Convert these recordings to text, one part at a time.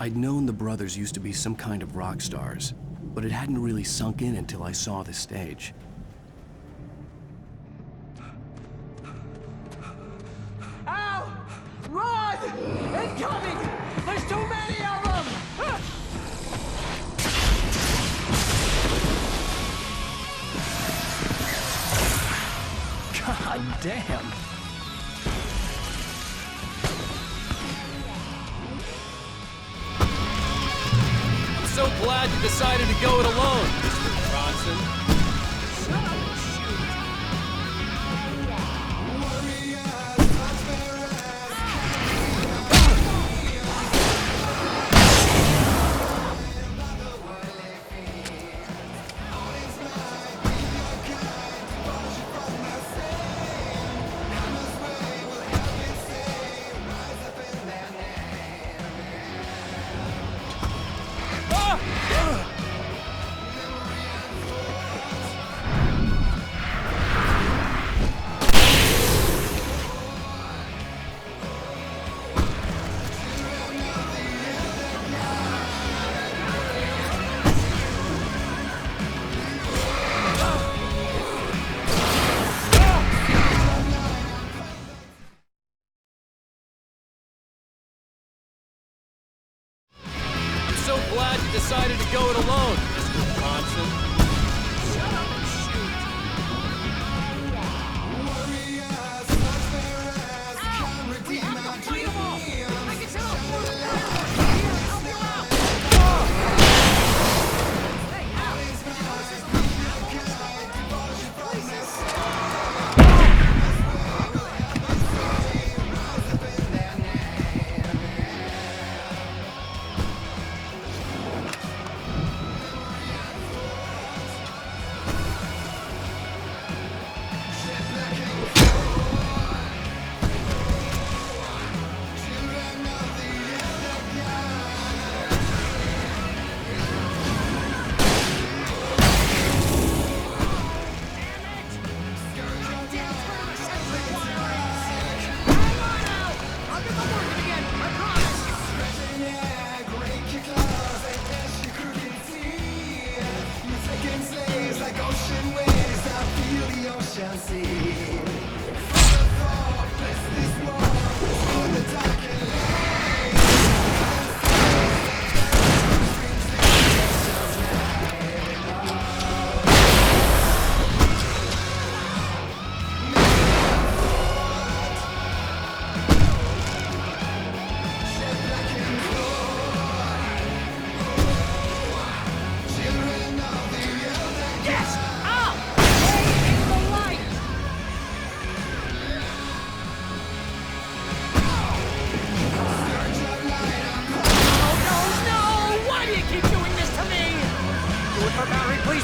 I'd known the brothers used to be some kind of rock stars, but it hadn't really sunk in until I saw the stage. Ow! Run! Incoming! There's too many of them! God damn! I'm so glad you decided to go it alone, Mr. Bronson. So glad you decided to go it alone, Mr. Bronson. Shut up and shoot! Ow! We have to fight them off! I can set off more than one! Here, help you out! Hey, ow! This is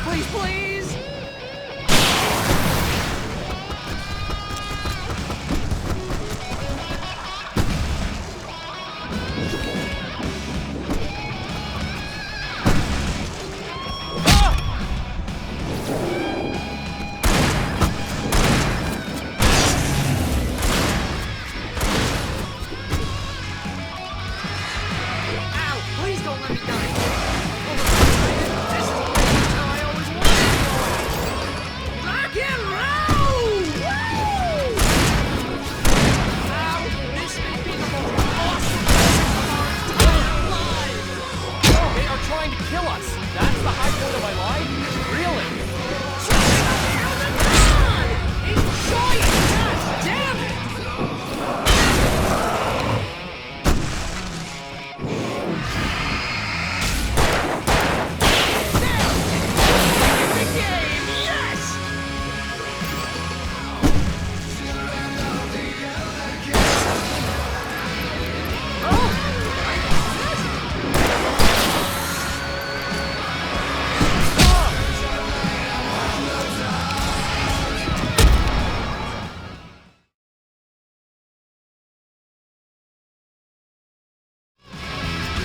please, please!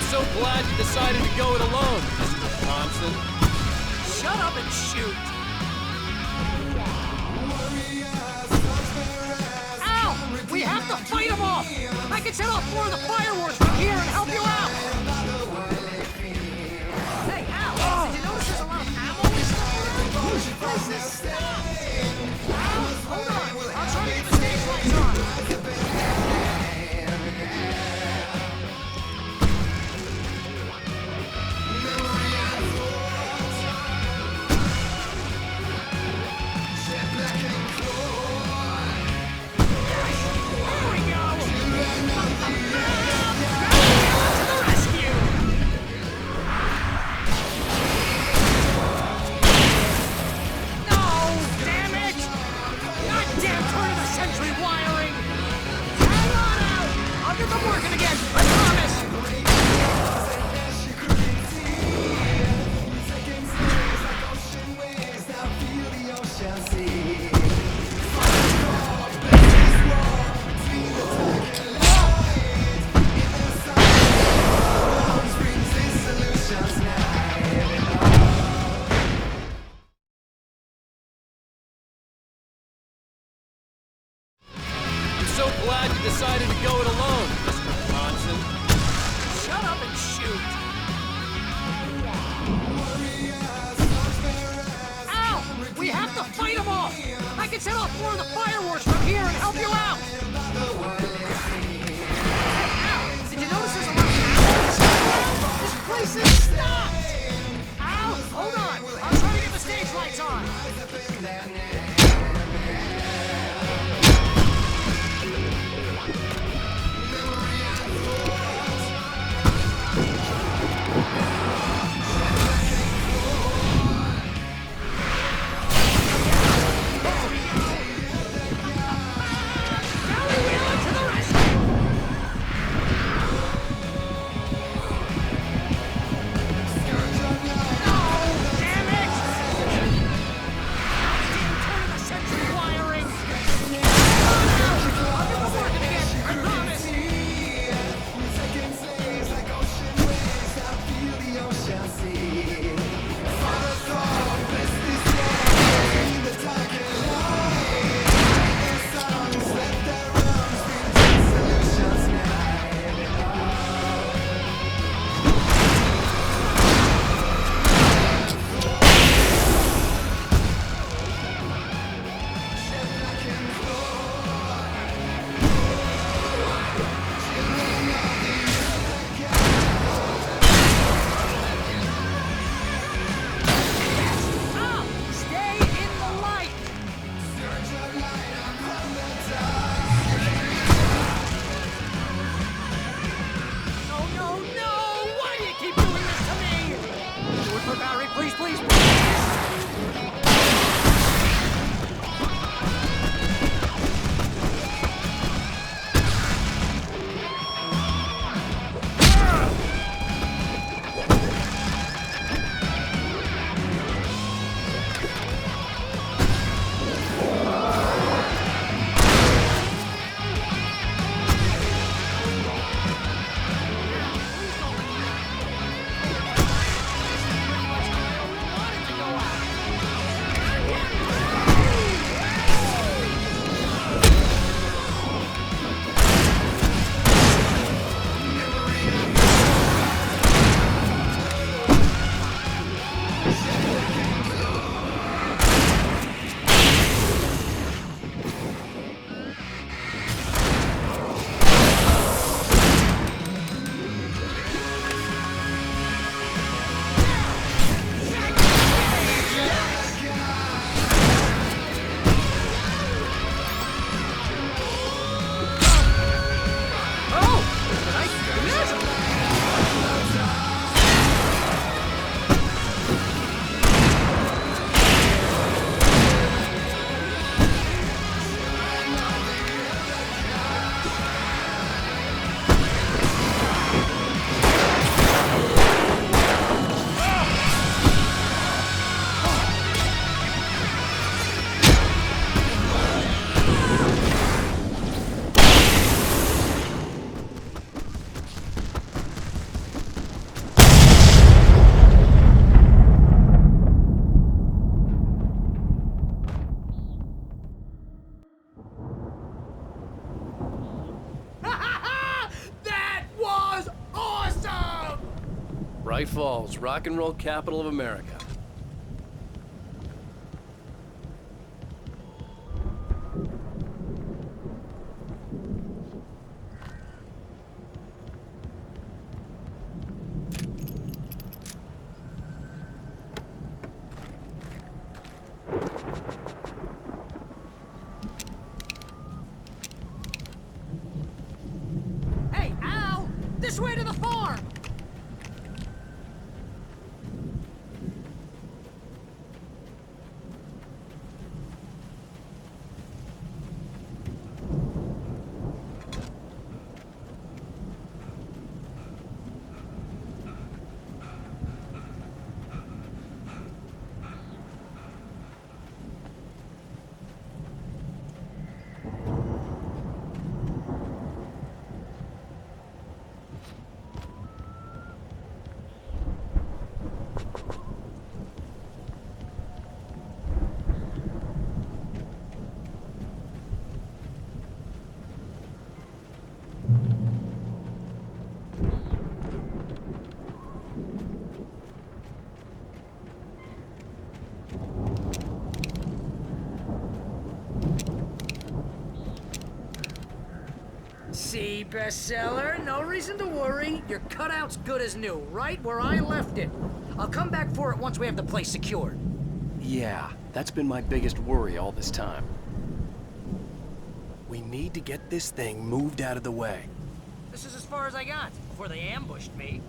So glad you decided to go it alone, Mr. Bronson. Shut up and shoot! Ow! We have to fight them off! I can set off more of the fireworks from here and help you out! glad you decided to go it alone, Mr. Johnson. Shut up and shoot! Ow! We have to fight them off! I can set off more of the fireworks from here and help you out! Ow! Did you notice there's a lot of owls? This place is stopped! Ow! Hold on! I'm trying to get the stage lights on! Bright Falls, rock and roll capital of America. Hey, Al! This way to the farm! see, bestseller. No reason to worry. Your cutout's good as new, right where I left it. I'll come back for it once we have the place secured. Yeah, that's been my biggest worry all this time. We need to get this thing moved out of the way. This is as far as I got before they ambushed me.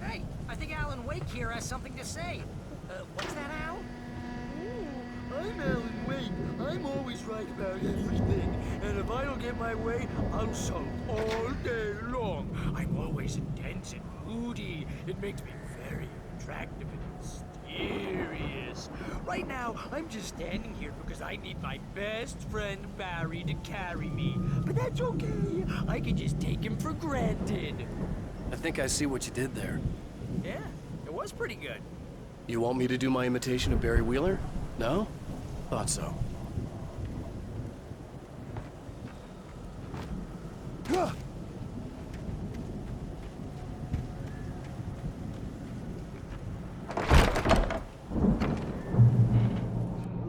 Hey, I think Alan Wake here has something to say. What's that, Al? I'm Alan Wake. I'm always right about everything. And if I don't get my way, I'll sulk all day long. I'm always intense and moody. It makes me very attractive and mysterious. Right now, I'm just standing here because I need my best friend Barry to carry me. But that's okay. I can just take him for granted. I think I see what you did there. Yeah, it was pretty good. You want me to do my imitation of Barry Wheeler? No? Thought so. Huh.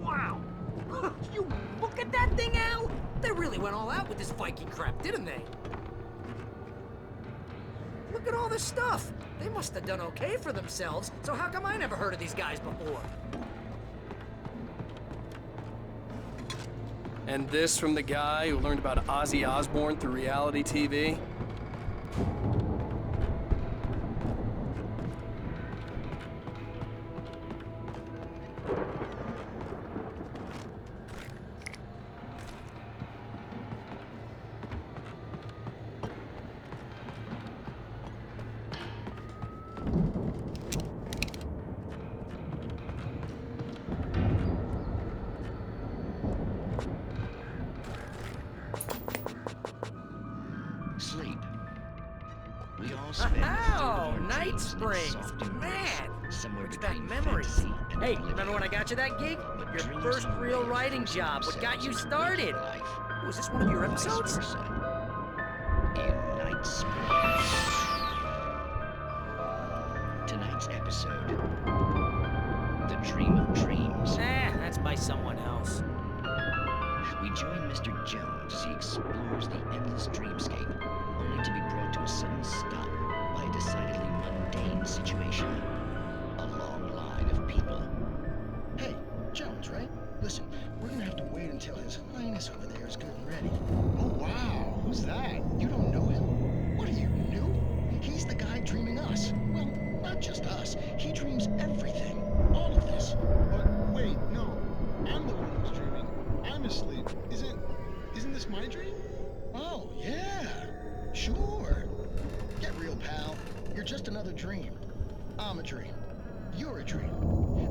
Wow! You look at that thing, Al! They really went all out with this Viking crap, didn't they? Look at all this stuff! They must have done okay for themselves, so how come I never heard of these guys before? And this from the guy who learned about Ozzy Osbourne through reality TV? Sleep. We all spend a third of Oh, our Night dreams in Springs! soft embrace, Man! somewhere Brings back between memories. fantasy and Hey, oblivion. remember when I got you that gig? But Your dreams first are real ways of writing forcing job. What got you themselves into started? waking life. Was this one of your Vice episodes? versa. In Night Springs. Tonight's episode. The Dream of Dreams. That's by someone else. We join Mr. Jones as he explores the endless dreamscape, only to be brought to a sudden stop by a decidedly mundane situation. A long line of people. Hey, Jones, right? Listen, we're gonna have to wait until His Highness over there is good and ready. Oh, wow. Who's that? You don't know him? What are you, new? He's the guy dreaming us. Well, not just us. He dreams everything. All of this. But wait, no. I'm the one who's dreaming. I'm asleep. Isn't this my dream? Oh, yeah. Sure. Get real, pal. You're just another dream. I'm a dream. You're a dream.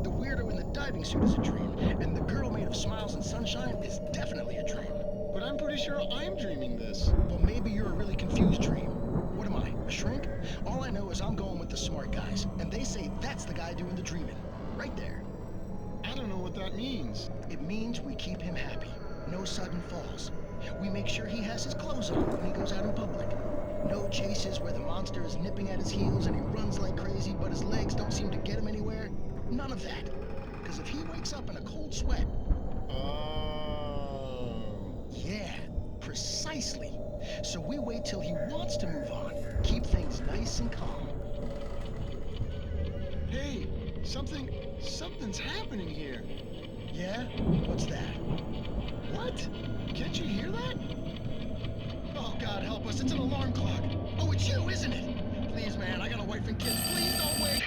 The weirdo in the diving suit is a dream. And the girl made of smiles and sunshine is definitely a dream. But I'm pretty sure I'm dreaming this. Well, maybe you're a really confused dream. What am I, a shrink? All I know is I'm going with the smart guys, and they say that's the guy doing the dreaming. Right there. I don't know what that means. It means we keep him happy. No sudden falls. We make sure he has his clothes on when he goes out in public. No chases where the monster is nipping at his heels and he runs like crazy, but his legs don't seem to get him anywhere. None of that. Because if he wakes up in a cold sweat, Oh. yeah, precisely. So we wait till he wants to move on. Keep things nice and calm. Hey, something's happening here. Yeah? What's that? What? Can't you hear that? Oh, God help us, it's an alarm clock. Oh, it's you, isn't it? Please, man, I got a wife and kids. Please don't wait.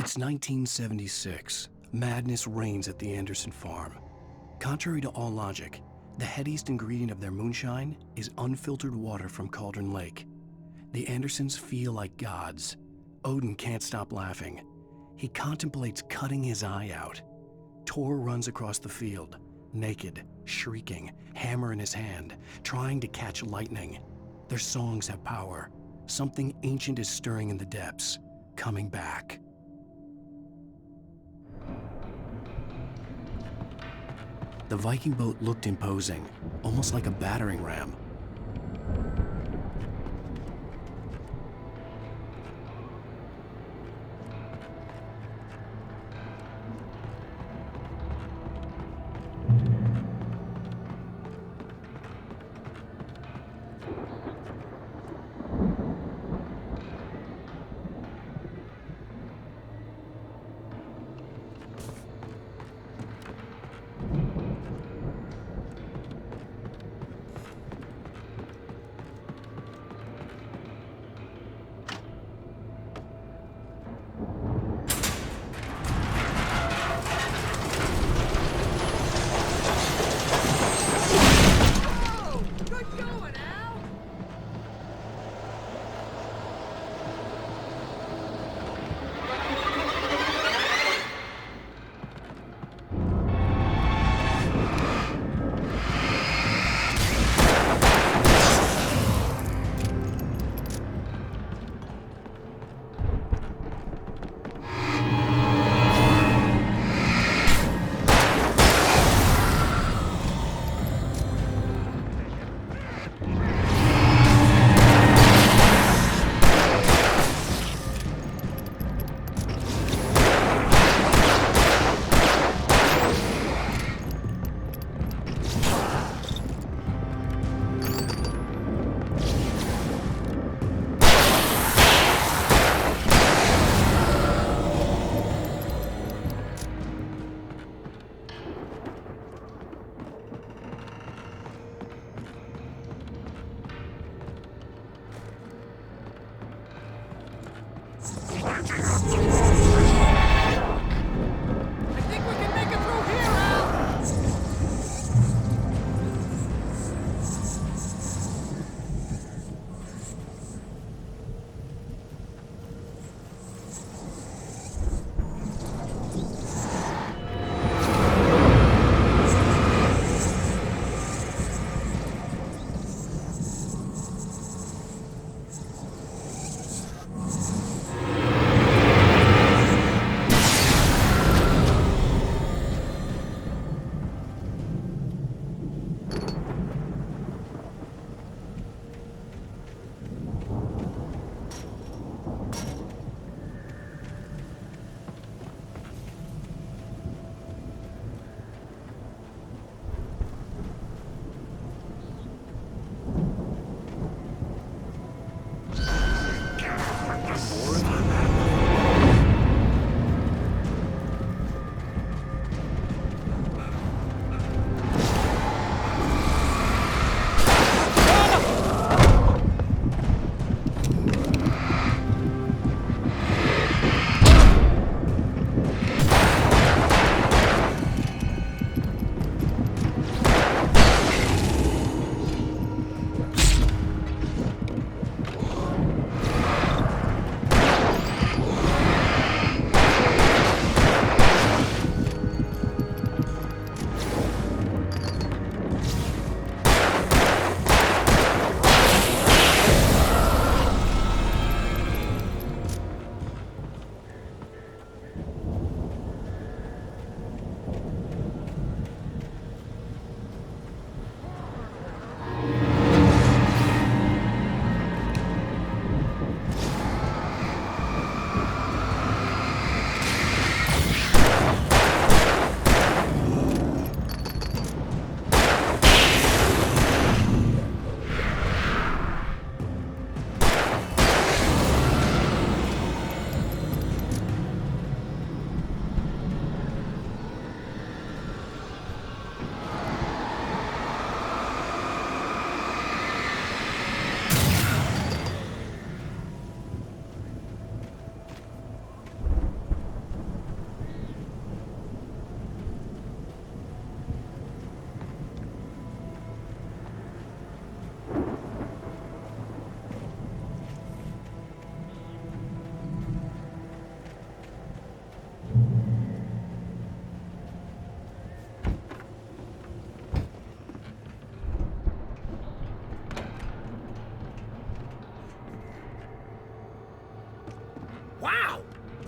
It's 1976. Madness reigns at the Anderson farm. Contrary to all logic, the headiest ingredient of their moonshine is unfiltered water from Cauldron Lake. The Andersons feel like gods. Odin can't stop laughing. He contemplates cutting his eye out. Tor runs across the field, naked, shrieking, hammer in his hand, trying to catch lightning. Their songs have power. Something ancient is stirring in the depths, coming back. The Viking boat looked imposing, almost like a battering ram.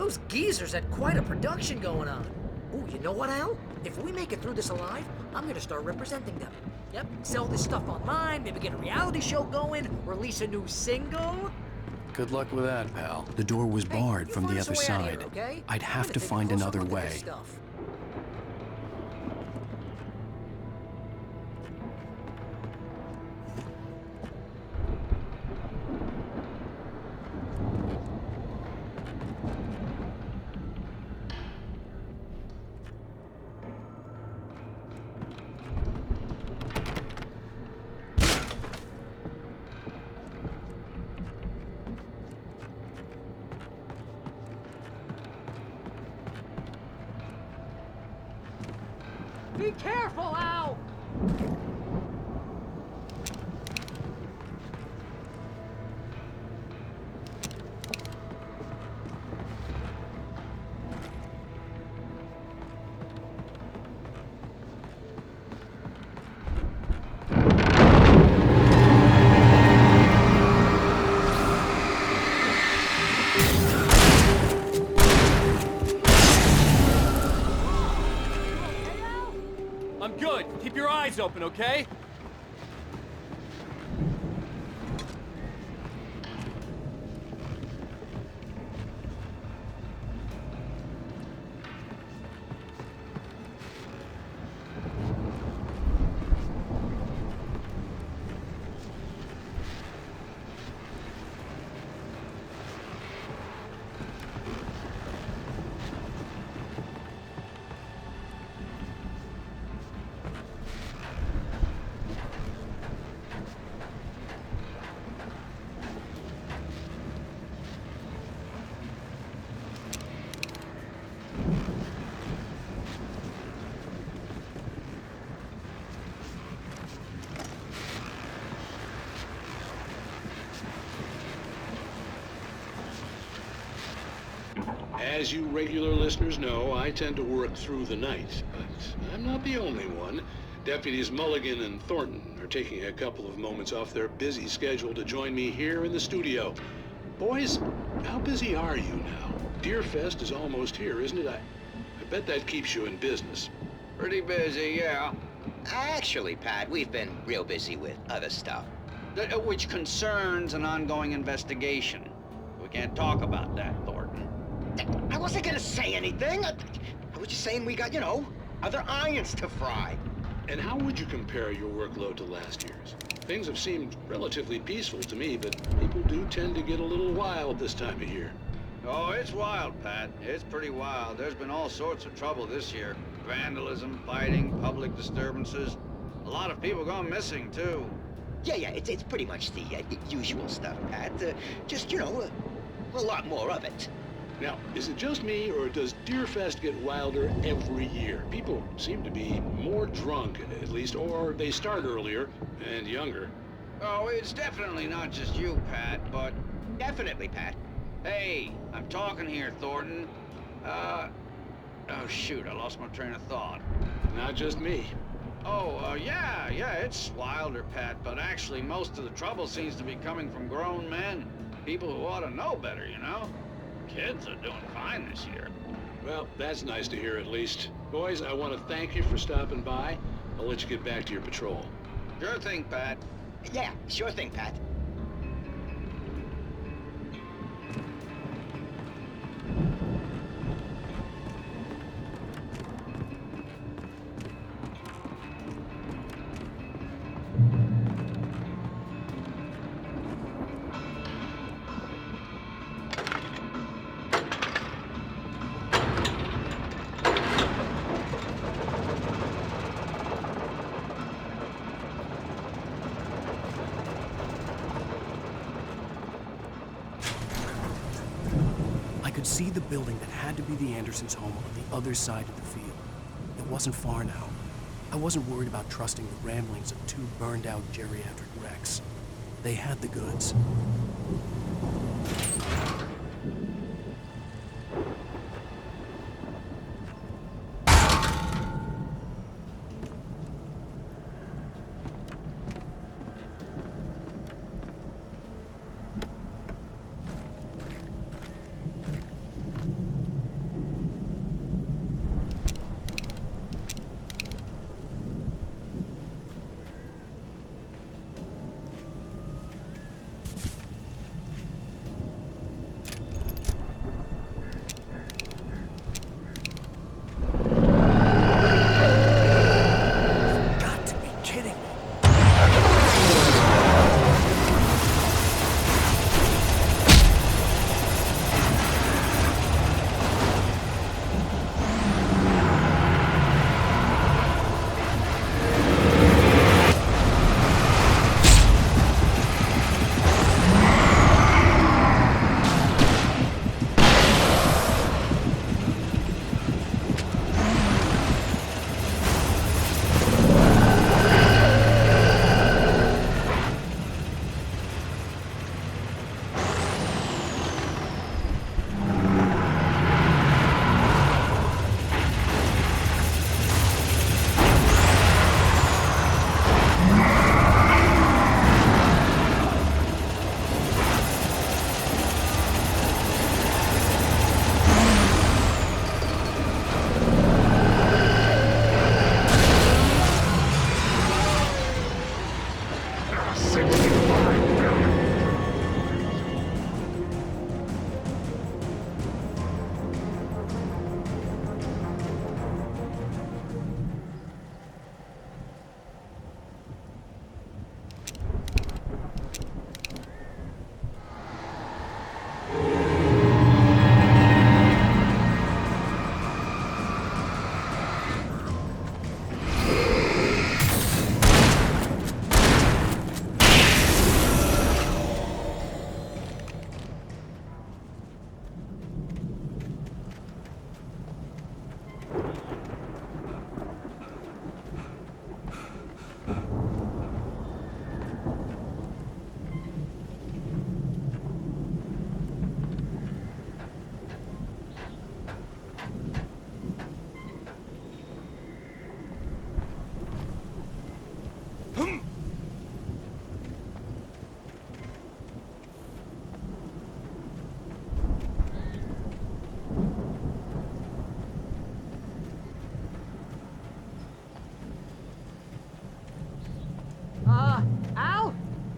Those geezers had quite a production going on. Ooh, you know what, Al? If we make it through this alive, I'm gonna start representing them. Yep, sell this stuff online, maybe get a reality show going, release a new single. Good luck with that, pal. The door was Hey, barred you from find the us a other way out of side. here, okay? I'd I'm have gonna to take a find closer another look at this way. stuff. Be careful, Al! I'm good. Keep your eyes open, okay? As you regular listeners know, I tend to work through the night, but I'm not the only one. Deputies Mulligan and Thornton are taking a couple of moments off their busy schedule to join me here in the studio. Boys, how busy are you now? Deerfest is almost here, isn't it? I bet that keeps you in business. Pretty busy, yeah. Actually, Pat, we've been real busy with other stuff, which concerns an ongoing investigation. We can't talk about that, Thornton. I wasn't gonna say anything. I was just saying we got, other irons to fry. And how would you compare your workload to last year's? Things have seemed relatively peaceful to me, but people do tend to get a little wild this time of year. Oh, it's wild, Pat. It's pretty wild. There's been all sorts of trouble this year. Vandalism, fighting, public disturbances. A lot of people gone missing, too. Yeah, it's pretty much the usual stuff, Pat. Just, a lot more of it. Now, is it just me, or does Deerfest get wilder every year? People seem to be more drunk, at least, or they start earlier and younger. Oh, it's definitely not just you, Pat, but... Definitely, Pat. Hey, I'm talking here, Thornton. Oh, shoot, I lost my train of thought. Not just me. Oh, yeah, it's wilder, Pat, but actually most of the trouble seems to be coming from grown men. People who ought to know better, Kids are doing fine this year. Well, that's nice to hear at least. Boys, I want to thank you for stopping by. I'll let you get back to your patrol. Sure thing, Pat. Yeah, sure thing, Pat. I could see the building that had to be the Andersons' home on the other side of the field. It wasn't far now. I wasn't worried about trusting the ramblings of two burned-out geriatric wrecks. They had the goods.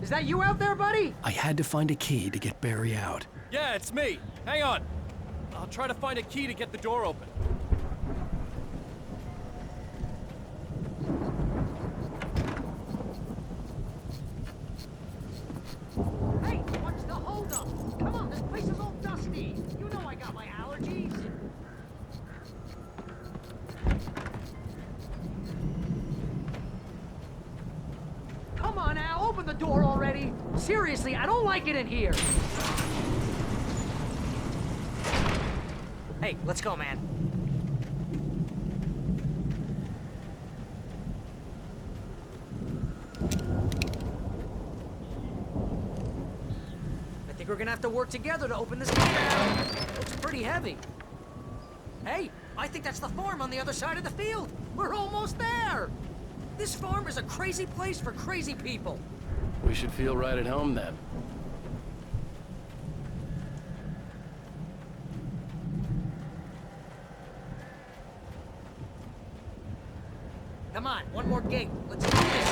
Is that you out there, buddy? I had to find a key to get Barry out. Yeah, it's me. Hang on. I'll try to find a key to get the door open. Hey, what's the holdup? Come on, this place is all dusty. You know I got my allergies. Come on, Al, open the door already. Seriously, I don't like it in here. Hey, let's go, man. I think we're gonna have to work together to open this gate out. Looks pretty heavy. Hey, I think that's the farm on the other side of the field. We're almost there. This farm is a crazy place for crazy people. We should feel right at home then. Come on, one more gate. Let's do this.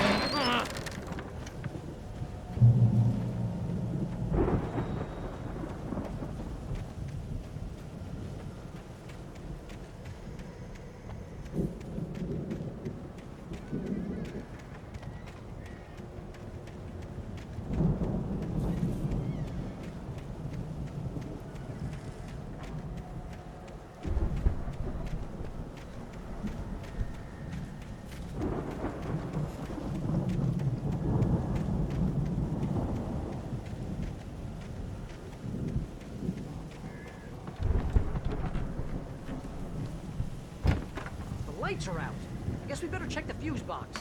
Lights are out. Guess we better check the fuse box.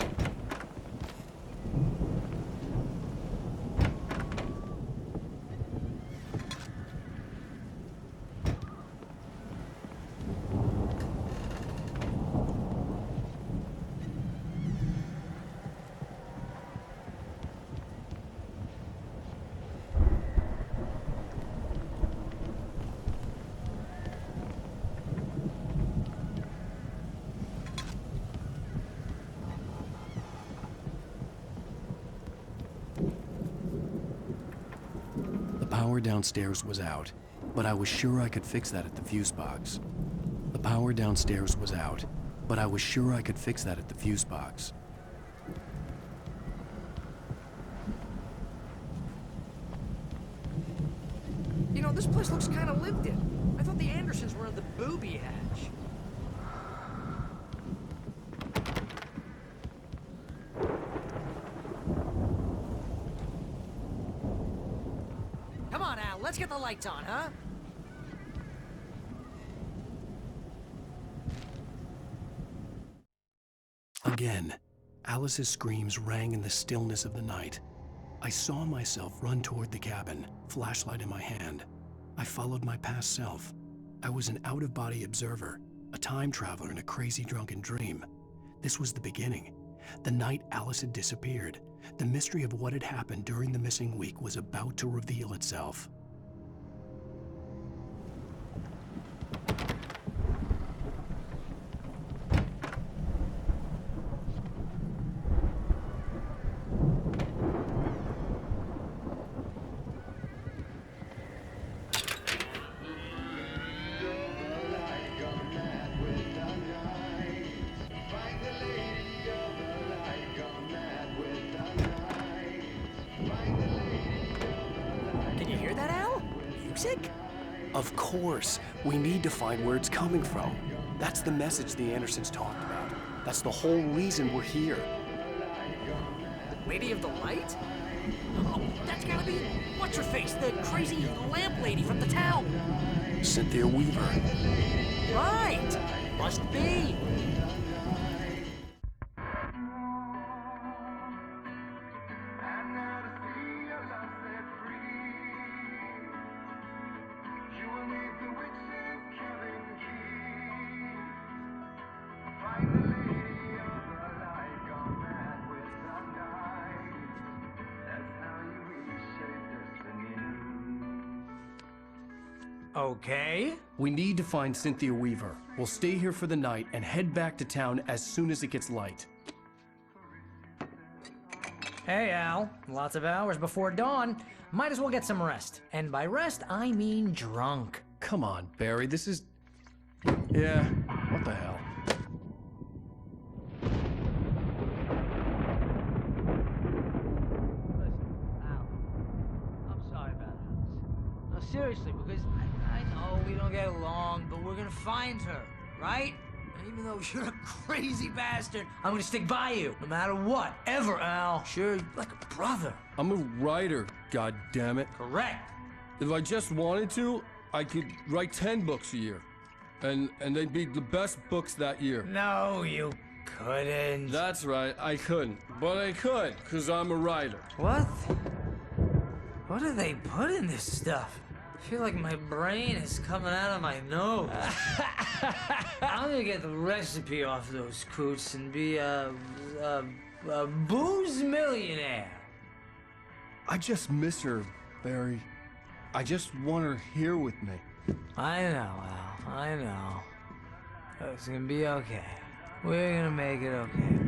The power downstairs was out, but I was sure I could fix that at the fuse box. The power downstairs was out, but I was sure I could fix that at the fuse box. You know, this place looks kind of lived in. I thought the Andersons were in the booby hatch. Come on, Al, let's get the lights on, huh? Again, Alice's screams rang in the stillness of the night. I saw myself run toward the cabin, flashlight in my hand. I followed my past self. I was an out-of-body observer, a time traveler in a crazy drunken dream. This was the beginning. The night Alice had disappeared. The mystery of what had happened during the missing week was about to reveal itself. Can you hear that, Al? Music? Of course, we need to find where it's coming from. That's the message the Andersons talked about. That's the whole reason we're here. Lady of the Light? Oh, that's gotta be what's-her-face, the crazy lamp lady from the town. Cynthia Weaver. Right! Must be. Okay. We need to find Cynthia Weaver. We'll stay here for the night and head back to town as soon as it gets light. Hey, Al. Lots of hours before dawn. Might as well get some rest. And by rest, I mean drunk. Come on, Barry, this is... Yeah, what the hell? I'm sorry about Alice. No, seriously, because I know we don't get along, but we're gonna find her, right? And even though you're a crazy bastard, I'm gonna stick by you, no matter what, ever, Al. Sure, you're like a brother. I'm a writer, goddammit. Correct. If I just wanted to, I could write 10 books a year. And they'd be the best books that year. No, you couldn't. That's right, I couldn't. But I could, because I'm a writer. What? What do they put in this stuff? I feel like my brain is coming out of my nose. I'm gonna get the recipe off those coots and be a booze millionaire. I just miss her, Barry. I just want her here with me. I know, Al. I know. It's gonna be okay. We're gonna make it okay.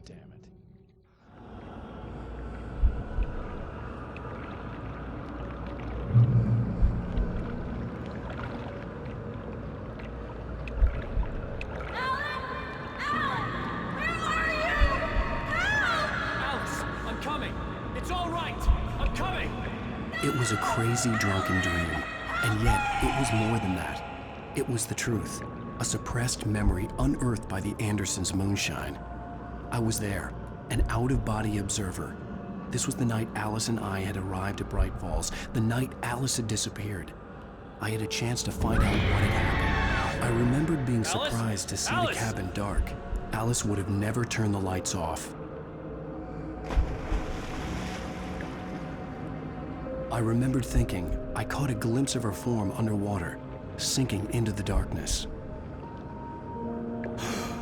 Damn it. Alice, I'm coming. It's all right. I'm coming. It was a crazy, drunken dream, and yet it was more than that. It was the truth, a suppressed memory unearthed by the Andersons' moonshine. I was there, an out-of-body observer. This was the night Alice and I had arrived at Bright Falls, the night Alice had disappeared. I had a chance to find out what had happened. I remembered being Alice? surprised to see Alice? the cabin dark. Alice would have never turned the lights off. I remembered thinking I caught a glimpse of her form underwater, sinking into the darkness.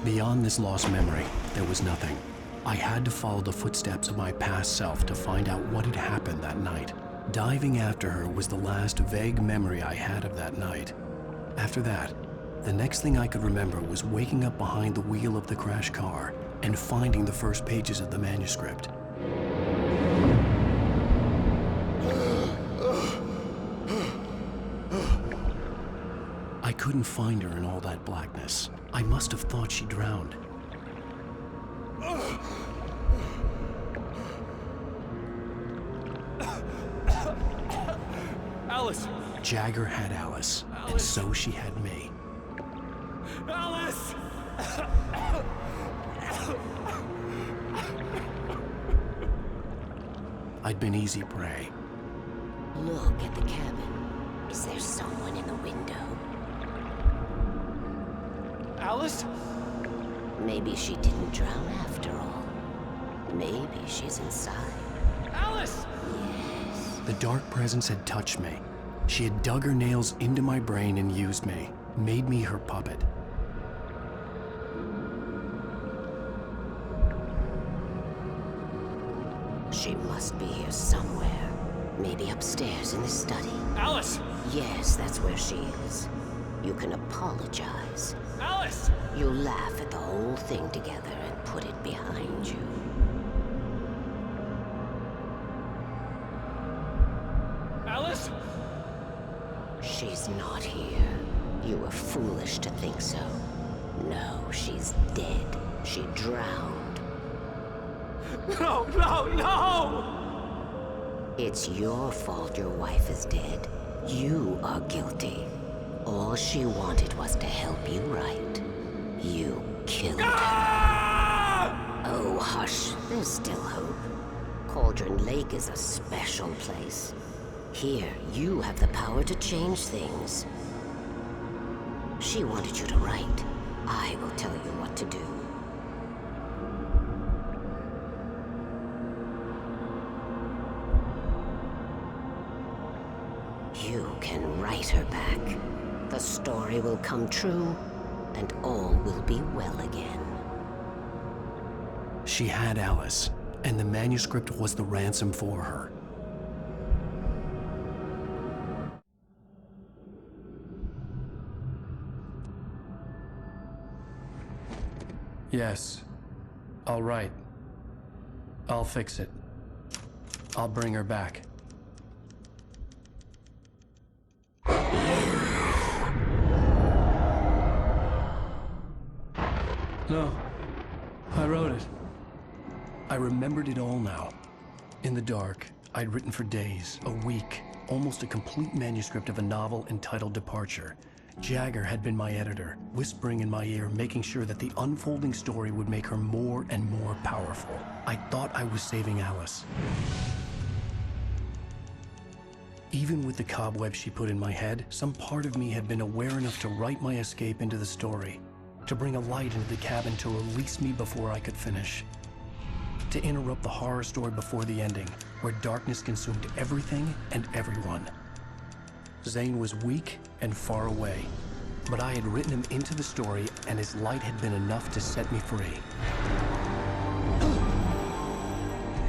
Beyond this lost memory, there was nothing. I had to follow the footsteps of my past self to find out what had happened that night. Diving after her was the last vague memory I had of that night. After that, the next thing I could remember was waking up behind the wheel of the crashed car and finding the first pages of the manuscript. I couldn't find her in all that blackness. I must have thought she drowned. Alice! Jagger had Alice, and so she had me. Alice! I'd been easy prey. Look at the cabin. Is there someone in the window? Alice? Maybe she didn't drown after all. Maybe she's inside. Alice! Yes. The dark presence had touched me. She had dug her nails into my brain and used me, made me her puppet. She must be here somewhere. Maybe upstairs in the study. Alice! Yes, that's where she is. You can apologize. Alice! You'll laugh at the whole thing together and put it behind you. Alice? She's not here. You were foolish to think so. No, she's dead. She drowned. No, no, no! It's your fault your wife is dead. You are guilty. All she wanted was to help you right. You killed her. Oh, hush. There's still hope. Cauldron Lake is a special place. Here, you have the power to change things. She wanted you to write. I will tell you what to do. You can write her back. The story will come true, and all will be well again. She had Alice, and the manuscript was the ransom for her. Yes. All right. I'll fix it. I'll bring her back. No. I wrote it. I remembered it all now. In the dark, I'd written for days, a week, almost a complete manuscript of a novel entitled Departure. Jagger had been my editor, whispering in my ear, making sure that the unfolding story would make her more and more powerful. I thought I was saving Alice. Even with the cobweb she put in my head, some part of me had been aware enough to write my escape into the story, to bring a light into the cabin to release me before I could finish, to interrupt the horror story before the ending, where darkness consumed everything and everyone. Zane was weak and far away, but I had written him into the story, and his light had been enough to set me free.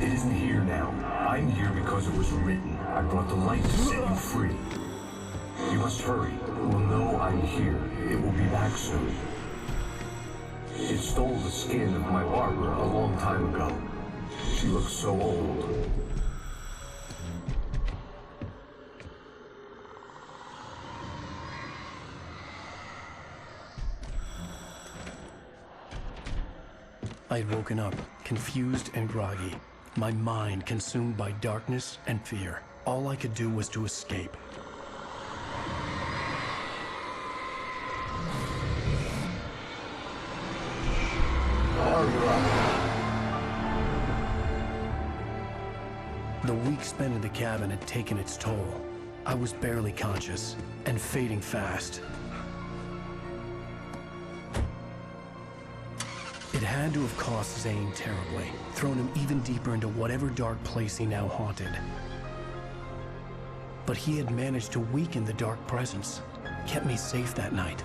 It isn't here now. I'm here because it was written. I brought the light to set you free. You must hurry. It will know I'm here. It will be back soon. It stole the skin of my Barbara a long time ago. She looks so old. I'd woken up, confused and groggy, my mind consumed by darkness and fear. All I could do was to escape. The week spent in the cabin had taken its toll. I was barely conscious, and fading fast. It had to have cost Zane terribly, thrown him even deeper into whatever dark place he now haunted. But he had managed to weaken the dark presence, kept me safe that night.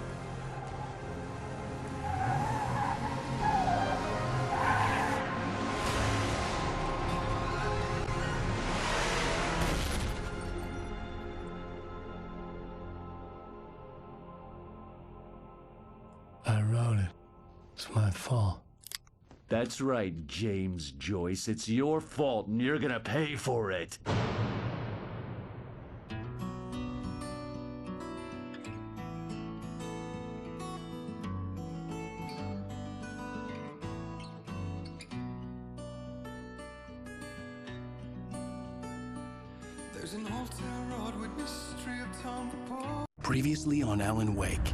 I wrote it. It's my fault. That's right, James Joyce. It's your fault, and you're gonna pay for it. There's an old town road with mystery of Tom the Poor. Previously on Alan Wake.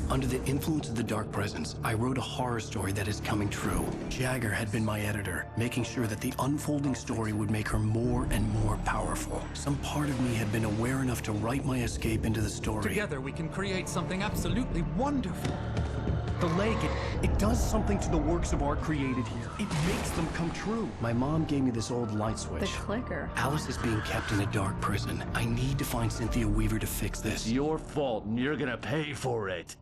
Under the influence of the dark presence, I wrote a horror story that is coming true. Jagger had been my editor, making sure that the unfolding story would make her more and more powerful. Some part of me had been aware enough to write my escape into the story. Together we can create something absolutely wonderful. The lake, it does something to the works of art created here. It makes them come true. My mom gave me this old light switch. The clicker. Alice is being kept in a dark prison. I need to find Cynthia Weaver to fix this. It's your fault, and you're gonna pay for it.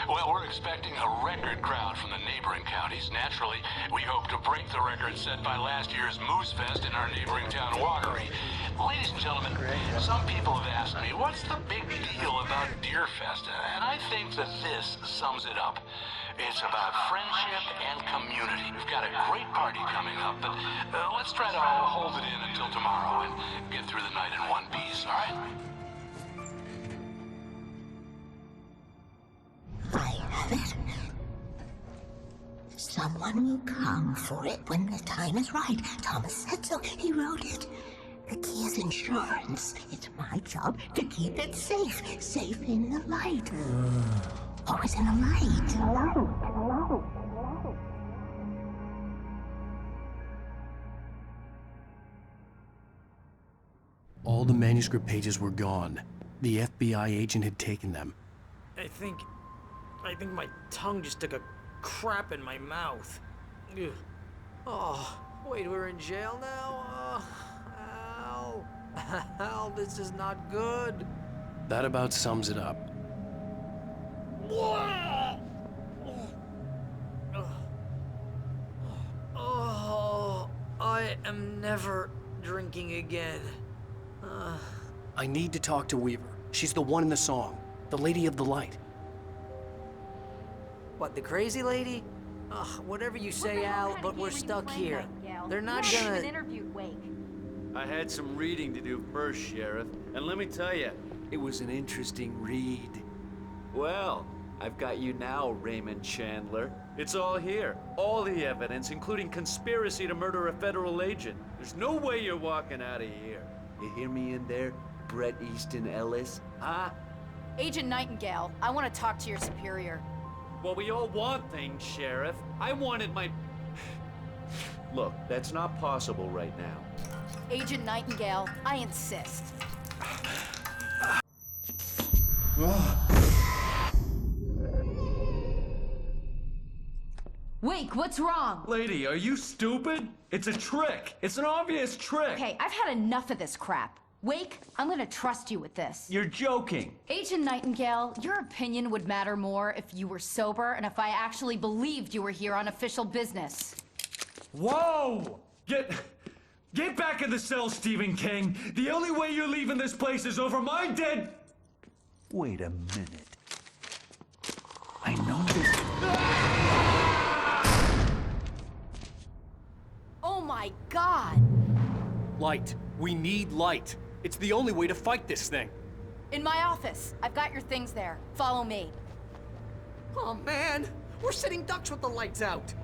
Well, we're expecting a record crowd from the neighboring counties. Naturally, we hope to break the record set by last year's Moose Fest in our neighboring town, Watery. Ladies and gentlemen, some people have asked me, what's the big deal about Deer Fest? And I think that this sums it up. It's about friendship and community. We've got a great party coming up, but let's try to hold it in until tomorrow and get through the night in one piece, all right? I have it. Someone will come for it when the time is right. Thomas said so. He wrote it. The key is insurance. It's my job to keep it safe. Safe in the light. Always in the light. All the manuscript pages were gone. The FBI agent had taken them. I think my tongue just took a crap in my mouth. Ugh. Oh, wait, we're in jail now? Al. Al, this is not good. That about sums it up. Oh, I am never drinking again. I need to talk to Weaver. She's the one in the song. The Lady of the Light. What, the crazy lady? Ugh, whatever you say, Al, but we're stuck here. They're not gonna... interviewed Wake. I had some reading to do first, Sheriff. And let me tell you, it was an interesting read. Well, I've got you now, Raymond Chandler. It's all here. All the evidence, including conspiracy to murder a federal agent. There's no way you're walking out of here. You hear me in there, Bret Easton Ellis? Huh? Agent Nightingale, I want to talk to your superior. Well, we all want things, Sheriff. I wanted my... Look, that's not possible right now. Agent Nightingale, I insist. Wake, what's wrong? Lady, are you stupid? It's a trick. It's an obvious trick. Okay, I've had enough of this crap. Wake, I'm gonna trust you with this. You're joking. Agent Nightingale, your opinion would matter more if you were sober and if I actually believed you were here on official business. Whoa! Get back in the cell, Stephen King. The only way you're leaving this place is over my dead... Wait a minute. I know this... Oh my God! Light. We need light. It's the only way to fight this thing. In my office. I've got your things there. Follow me. Oh man, we're sitting ducks with the lights out.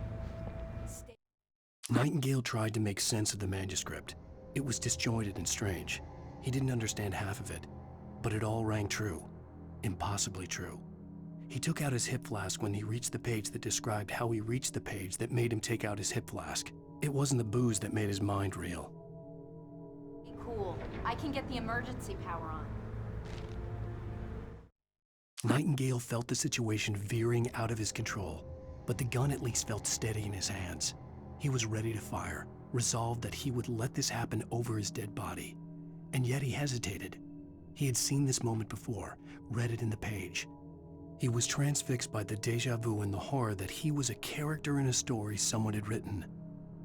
Nightingale tried to make sense of the manuscript. It was disjointed and strange. He didn't understand half of it, but it all rang true. Impossibly true. He took out his hip flask when he reached the page that described how he reached the page that made him take out his hip flask. It wasn't the booze that made his mind reel. Be cool. I can get the emergency power on. Nightingale felt the situation veering out of his control, but the gun at least felt steady in his hands. He was ready to fire, resolved that he would let this happen over his dead body. And yet he hesitated. He had seen this moment before, read it in the page. He was transfixed by the déjà vu and the horror that he was a character in a story someone had written.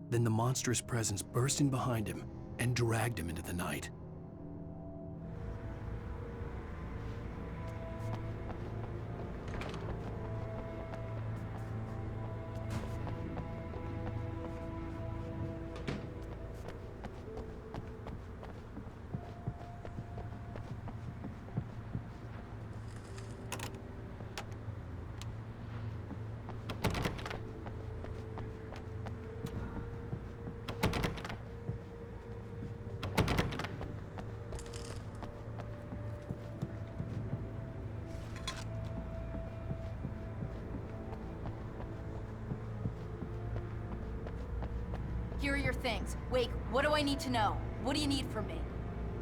Then the monstrous presence burst in behind him and dragged him into the night. Here are your things. Wake, what do I need to know? What do you need from me?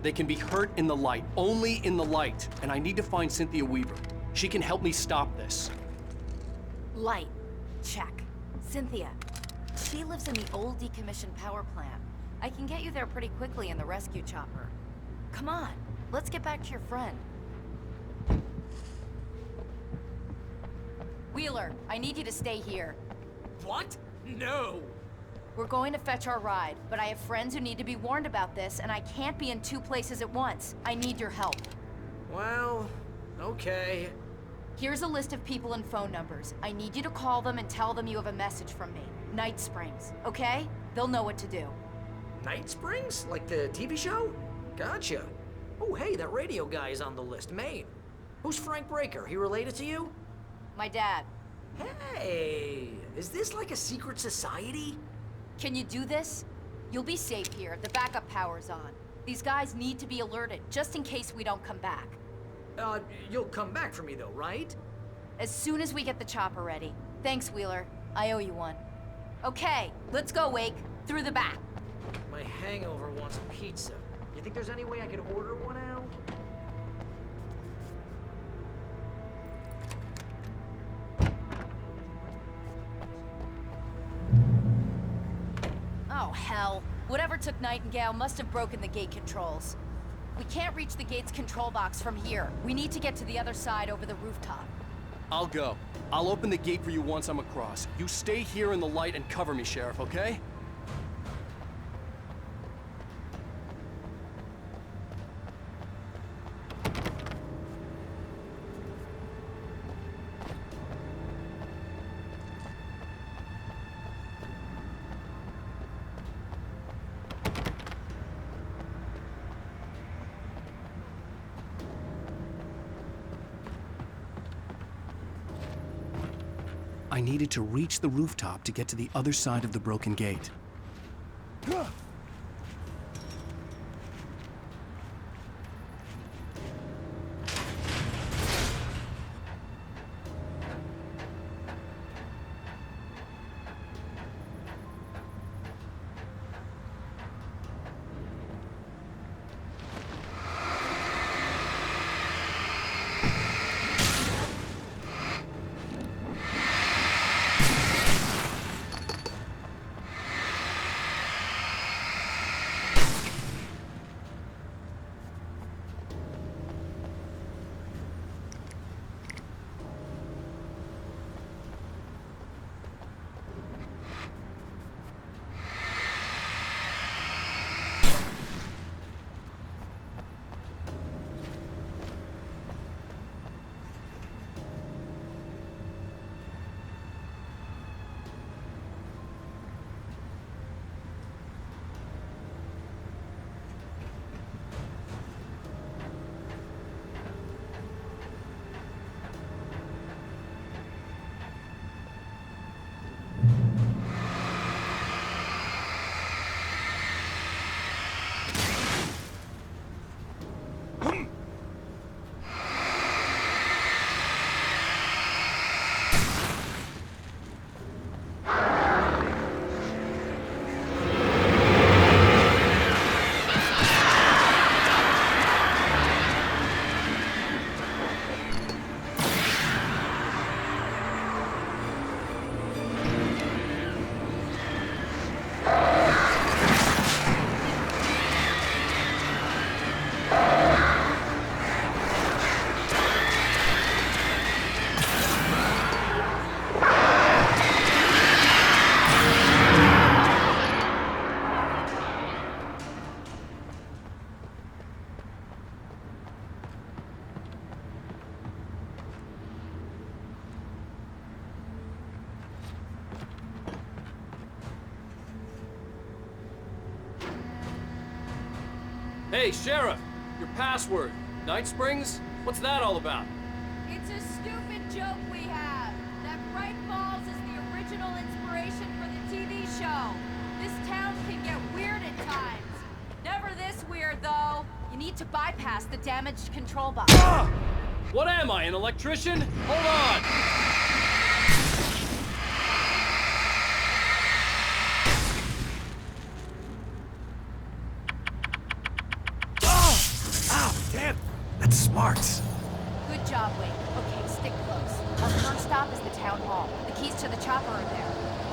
They can be hurt in the light, only in the light. And I need to find Cynthia Weaver. She can help me stop this. Light. Check. Cynthia. She lives in the old decommissioned power plant. I can get you there pretty quickly in the rescue chopper. Come on, let's get back to your friend. Wheeler, I need you to stay here. What? No! We're going to fetch our ride, but I have friends who need to be warned about this, and I can't be in 2 places at once. I need your help. Well, okay. Here's a list of people and phone numbers. I need you to call them and tell them you have a message from me. Night Springs, okay? They'll know what to do. Night Springs? Like the TV show? Gotcha. Oh, hey, that radio guy is on the list, Maine. Who's Frank Breaker? He related to you? My dad. Hey, is this like a secret society? Can you do this? You'll be safe here. The backup power's on. These guys need to be alerted, just in case we don't come back. You'll come back for me though, right? As soon as we get the chopper ready. Thanks, Wheeler. I owe you one. Okay, let's go, Wake. Through the back. My hangover wants pizza. You think there's any way I could order one out? Oh, hell. Whatever took Nightingale must have broken the gate controls. We can't reach the gate's control box from here. We need to get to the other side over the rooftop. I'll go. I'll open the gate for you once I'm across. You stay here in the light and cover me, Sheriff, okay? I needed to reach the rooftop to get to the other side of the broken gate. Hey, Sheriff! Your password. Night Springs? What's that all about? It's a stupid joke we have. That Bright Falls is the original inspiration for the TV show. This town can get weird at times. Never this weird, though. You need to bypass the damaged control box. Ah! What am I, an electrician? Hold on! Damn, that's smart. Good job, Wade. Okay, stick close. Our first stop is the town hall. The keys to the chopper are there.